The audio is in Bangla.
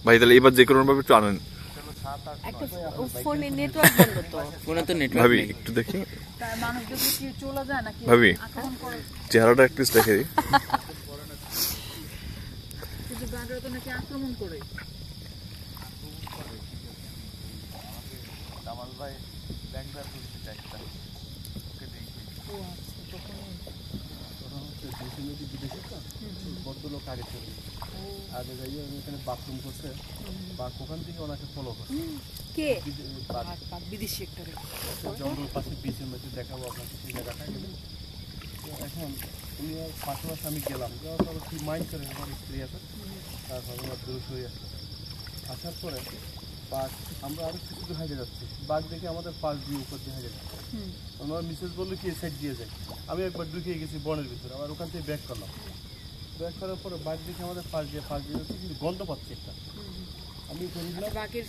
ভাই তাহলে এবার যে কোনো ভাবে একটু আনেন। একটা ফোনে নেটওয়ার্ক বন্ধ তো। ফোনে তো নেটওয়ার্ক ভাবি নেই। একটু দেখি তার মানুষ যদি কি চলে যায় নাকি ভাবি আক্রমণ করে চেহারাটা একটু দেখে দিই। কিছু গাড়িরা তো নাকি আক্রমণ করে। কামাল ভাই ব্যাংকার করতে চাইতা ওকে দেখি ও আচ্ছা তখন তখন হচ্ছে দেশে নদী বিদেশে তো ভদ্রলোক আগে চলে আগে যাইয়ে উনি এখানে বাথরুম করছে বা ওখান থেকে ওনাকে ফলো করছে কে? বিদেশি একটা জঙ্গল পাশে বিচের মধ্যে দেখাবো আপনাকে সেই জায়গাটা তো এখন উনি আর পাশাপাশি আমি গেলাম যাওয়ার পর কি মাইন্ড করে আমার স্ত্রী আছে তারপর আমার দূর হয়ে আসছে আসার পরে বাঘ আমরা আরো কিছু দূর হাইটে যাচ্ছি বাঘ দেখে আমাদের পাশ দিয়ে উপর দিয়ে হাইটে যাচ্ছে আমার মিসেস বললো কি সাইড দিয়ে যায় আমি একবার ঢুকিয়ে গেছি বনের ভিতরে আবার ওখান থেকে ব্যাক করলাম ব্যাক করার পরে বাঘ দেখে আমাদের পাশ দিয়ে যাচ্ছে কিন্তু গন্ধ পাচ্ছি একটা আমি বাঘের